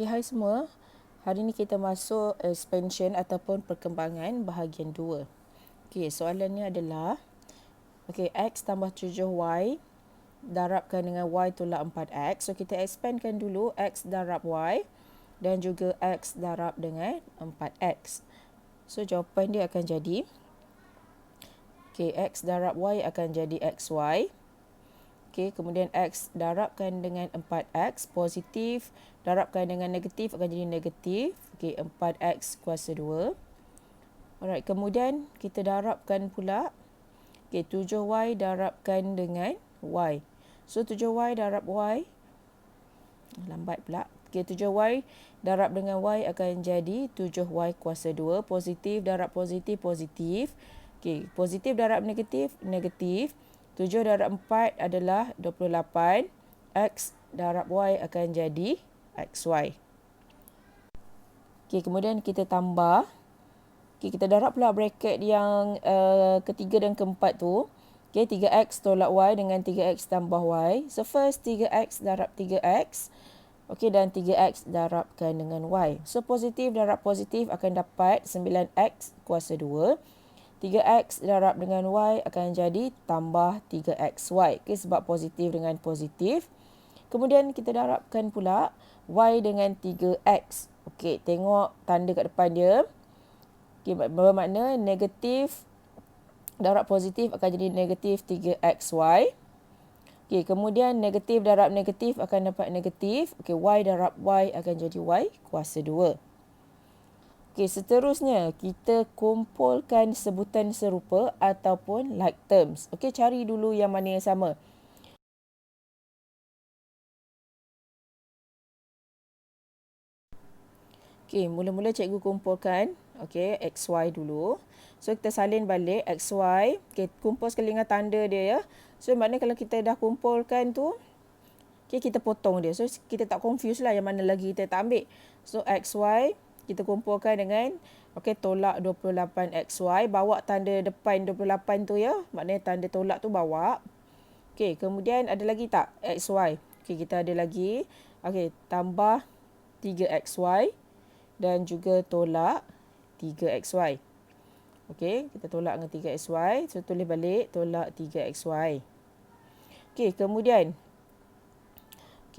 Okay, hai semua. Hari ni kita masuk expansion ataupun perkembangan bahagian 2. Okay, soalannya adalah X tambah 7Y darabkan dengan Y tolak 4X. So, kita expandkan dulu X darab Y dan juga X darab dengan 4X. So, jawapan dia akan jadi X darab Y akan jadi XY. Kemudian X darabkan dengan 4X, positif, darabkan dengan negatif akan jadi negatif. 4X kuasa 2. Alright, kemudian kita darabkan pula 7Y darabkan dengan Y. So 7Y darab Y, lambat pula. 7Y darab dengan Y akan jadi 7Y kuasa 2. Positif darab positif, positif. Positif darab negatif, negatif. 7 darab 4 adalah 28. X darab Y akan jadi XY. Kemudian kita tambah. Kita darab pula bracket yang ketiga dan keempat tu. 3X tolak Y dengan 3X tambah Y. So first 3X darab 3X. Dan 3X darabkan dengan Y. So positif darab positif akan dapat 9X kuasa 2. 3X darab dengan Y akan jadi tambah 3XY. Sebab positif dengan positif. Kemudian kita darabkan pula Y dengan 3X. Tengok tanda kat depan dia. Bermakna negatif darab positif akan jadi negatif 3XY. Kemudian negatif darab negatif akan dapat negatif. Y darab Y akan jadi Y kuasa 2. Seterusnya kita kumpulkan sebutan serupa ataupun like terms. Cari dulu yang mana yang sama. Mula-mula cikgu kumpulkan XY dulu. So kita salin balik XY. Kumpul sekali dengan tanda dia ya. So maknanya kalau kita dah kumpulkan tu, kita potong dia. So kita tak confuse lah yang mana lagi kita tak ambil. So XY kita kumpulkan dengan tolak 28XY. Bawa tanda depan 28 tu ya. Maknanya tanda tolak tu bawa. Kemudian ada lagi tak XY? Kita ada lagi. Tambah 3XY. Dan juga tolak 3XY. Kita tolak dengan 3XY. So tulis balik tolak 3XY. Kemudian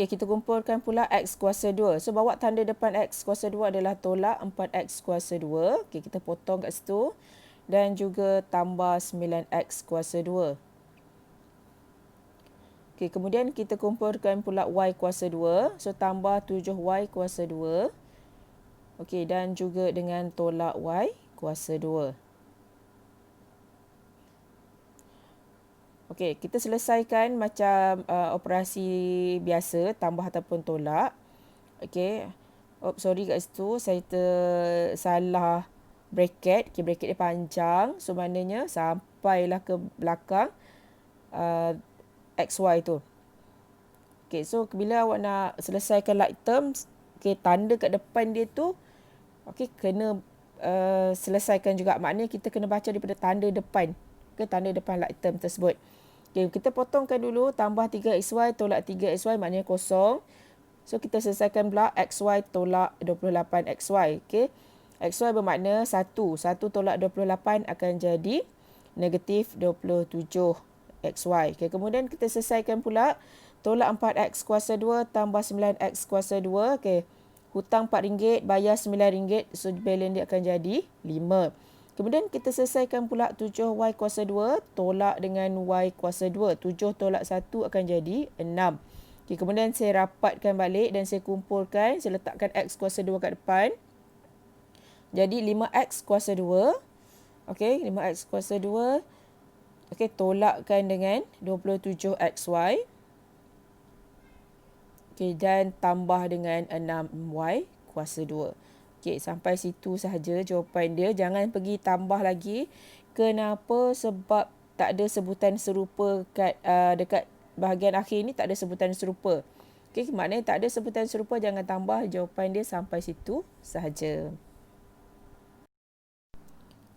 kita kumpulkan pula X kuasa 2. So, bawa tanda depan X kuasa 2 adalah tolak 4X kuasa 2. Kita potong kat situ. Dan juga tambah 9X kuasa 2. Kemudian kita kumpulkan pula Y kuasa 2. So, tambah 7Y kuasa 2. Dan juga dengan tolak Y kuasa 2. Kita selesaikan macam operasi biasa, tambah ataupun tolak. Sorry kat situ, saya salah bracket. Bracket dia panjang. So, maknanya sampailah ke belakang XY tu. So, bila awak nak selesaikan like terms, tanda kat depan dia tu, kena selesaikan juga. Maknanya kita kena baca daripada tanda depan. Tanda depan like term tersebut. Kita potongkan dulu, tambah 3XY tolak 3XY maknanya kosong. So kita selesaikan pula XY tolak 28XY. XY bermakna 1. 1 tolak 28 akan jadi negatif 27XY. Kemudian kita selesaikan pula tolak 4X kuasa 2 tambah 9X kuasa 2. Hutang RM4, bayar RM9. So balance dia akan jadi 5. Kemudian kita selesaikan pula 7Y kuasa 2 tolak dengan Y kuasa 2. 7 tolak 1 akan jadi 6. Kemudian saya rapatkan balik dan saya kumpulkan. Saya letakkan X kuasa 2 kat depan. Jadi 5X kuasa 2. 5X kuasa 2. Tolakkan dengan 27XY. Dan tambah dengan 6Y kuasa 2. Sampai situ sahaja jawapan dia. Jangan pergi tambah lagi. Kenapa? Sebab tak ada sebutan serupa dekat bahagian akhir ni, tak ada sebutan serupa. Maknanya tak ada sebutan serupa, jangan tambah. Jawapan dia sampai situ sahaja.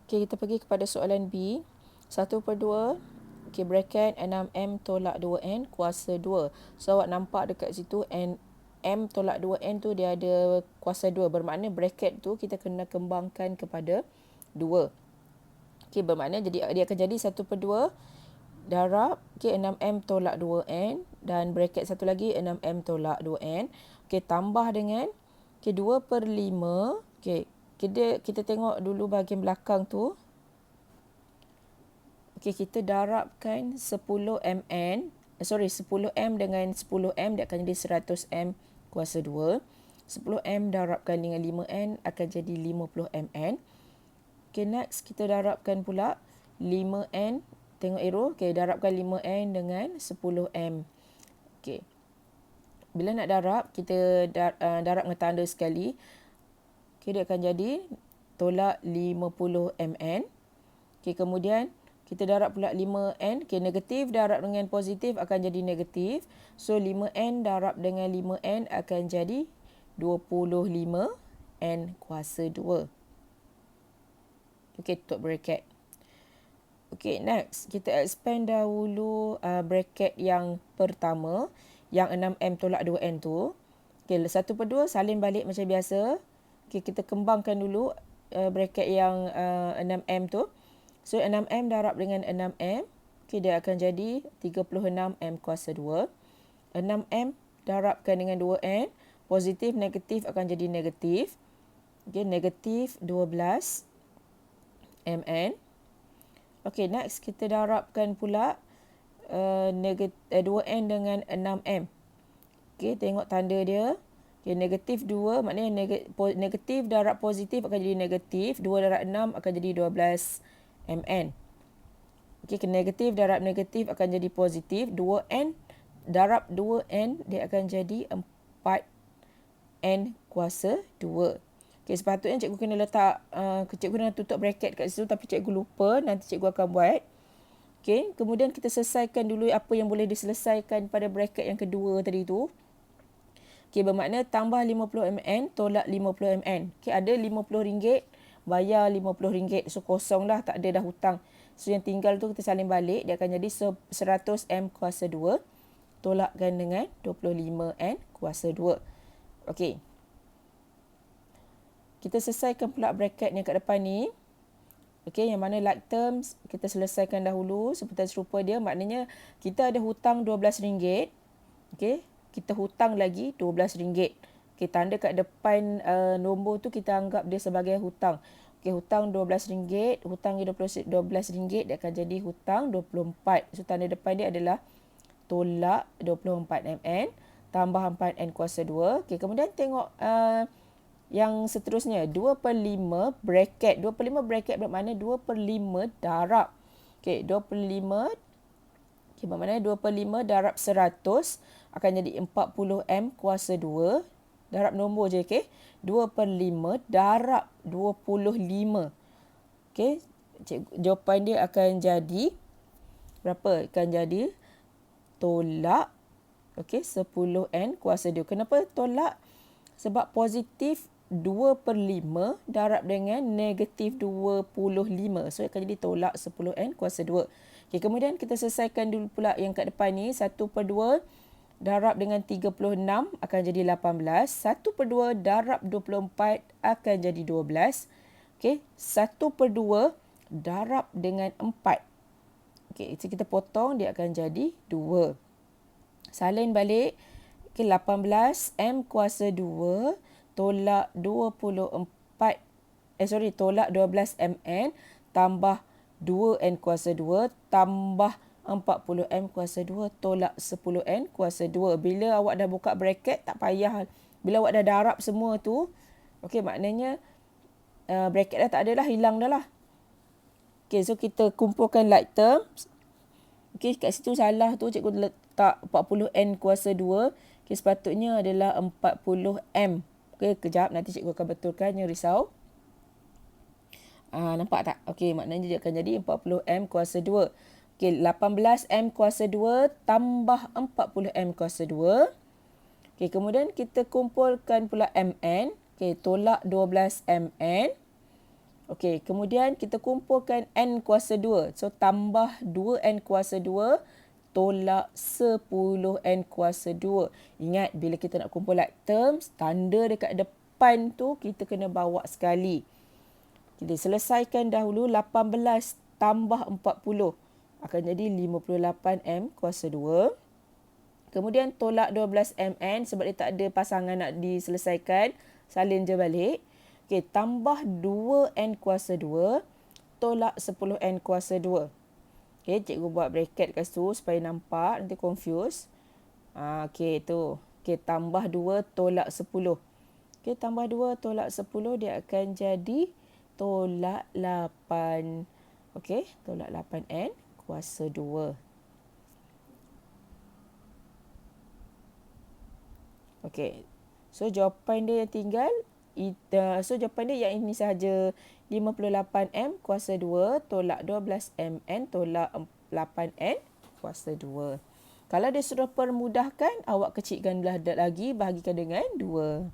Kita pergi kepada soalan B. 1/2. Bracket 6M tolak 2N kuasa 2. So awak nampak dekat situ N 6M tolak 2N tu dia ada kuasa 2. Bermakna bracket tu kita kena kembangkan kepada 2. Okey, bermakna dia akan jadi 1/2 darab 6M tolak 2N dan bracket satu lagi 6M tolak 2N. Okey, tambah dengan 2/5. Okey, kita tengok dulu bahagian belakang tu. Okey, kita darabkan 10M dengan 10M dia akan jadi 100M kuasa 2. 10M darabkan dengan 5N akan jadi 50MN. Okay, next kita darabkan pula 5N. Tengok arrow. Okay, darabkan 5N dengan 10M. Okay. Bila nak darab, kita darab dengan tanda sekali. Okay, dia akan jadi tolak 50MN. Okay, kemudian kita darab pula 5N. Okay, negatif darab dengan positif akan jadi negatif. So, 5N darab dengan 5N akan jadi 25N kuasa 2. Okay, tutup bracket. Okay, next. Kita expand dahulu bracket yang pertama. Yang 6M tolak 2N tu. Okay, 1/2 salin balik macam biasa. Okay, kita kembangkan dulu bracket yang 6M tu. So, 6M darab dengan 6M. Okay, dia akan jadi 36M kuasa 2. 6M darabkan dengan 2N. Positif, negatif akan jadi negatif. Okay, negatif 12 MN. Okay, next kita darabkan pula 2N dengan 6M. Okay, tengok tanda dia. Okay, negatif 2 maknanya negatif darab positif akan jadi negatif. 2 darab 6 akan jadi 12 MN. Okay, negatif darab negatif akan jadi positif. 2N darab 2N dia akan jadi 4N kuasa 2. Okay, sepatutnya cikgu kena letak, cikgu kena tutup bracket kat situ tapi cikgu lupa. Nanti cikgu akan buat. Okay, kemudian kita selesaikan dulu apa yang boleh diselesaikan pada bracket yang kedua tadi tu. Okay, bermakna tambah 50MN tolak 50MN. Okay, ada RM50, bayar RM50. So, kosong lah, tak ada dah hutang. So, yang tinggal tu kita salin balik. Dia akan jadi 100M kuasa 2. Tolakkan dengan 25N kuasa 2. Okay. Kita selesaikan pula bracket yang kat depan ni. Okey, yang mana like terms kita selesaikan dahulu seperti serupa dia. Maknanya kita ada hutang RM12. Okey, kita hutang lagi RM12. Okey, tanda kat depan nombor tu kita anggap dia sebagai hutang. Okey, hutang RM12, hutang RM12 dia akan jadi hutang 24. So, tanda depan dia adalah tolak 24MN tambah 4N kuasa 2. Okey, kemudian tengok yang seterusnya 2/5 bracket. 2/5 bracket bermakna 2/5 darab. Okey, 2/5. Okey, bermakna 2/5 darab 100 akan jadi 40M kuasa 2. Darab nombor je, okey. 2/5 darab 25. Okey, jawapan dia akan jadi berapa? Akan jadi tolak, okey, 10N kuasa 2. Kenapa tolak? Sebab positif 2/5 darab dengan negatif 25. So, akan jadi tolak 10N kuasa 2. Okay, kemudian kita selesaikan dulu pula yang kat depan ni. 1/2 darab dengan 36 akan jadi 18. 1/2 darab 24 akan jadi 12. Okay, 1/2 darab dengan 4. Okay, so kita potong, dia akan jadi 2. Salin balik. Okay, 18M kuasa 2 tolak 24, tolak 12MN tambah 2N kuasa 2 tambah 40M kuasa 2 tolak 10N kuasa 2. Bila awak dah buka bracket, tak payah. Bila awak dah darab semua tu, okay, maknanya bracket dah tak ada dah, hilang dah lah. Okay, so kita kumpulkan like terms. Okay, kat situ salah tu, cikgu letak 40N kuasa 2. Okay, sepatutnya adalah 40M. Okay, kejap. Nanti cikgu akan betulkan, jangan risau. Nampak tak? Okay, maknanya dia akan jadi 40M kuasa 2. Okay, 18M kuasa 2 tambah 40M kuasa 2. Okay, kemudian kita kumpulkan pula MN. Okay, tolak 12MN. Okay, kemudian kita kumpulkan N kuasa 2. So, tambah 2N kuasa 2 tolak 10n kuasa 2. Ingat, bila kita nak kumpul like terms, tanda dekat depan tu kita kena bawa sekali. Kita selesaikan dahulu 18 tambah 40. Akan jadi 58m kuasa 2. Kemudian tolak 12mn sebab dia tak ada pasangan nak diselesaikan. Salin je balik. Okey, tambah 2n kuasa 2 tolak 10n kuasa 2. Okey, cikgu buat bracket kat situ supaya nampak, nanti confuse. Okey, tu. Okey, tambah 2 tolak 10. Okey, tambah 2 tolak 10 dia akan jadi tolak 8. Okey, tolak 8n kuasa 2. Okey. So jawapan dia yang tinggal, jawapan dia yang ini sahaja, 58m kuasa 2 tolak 12mn tolak 8n kuasa 2. Kalau dia sudah permudahkan, awak kecilkan lagi, bahagikan dengan 2.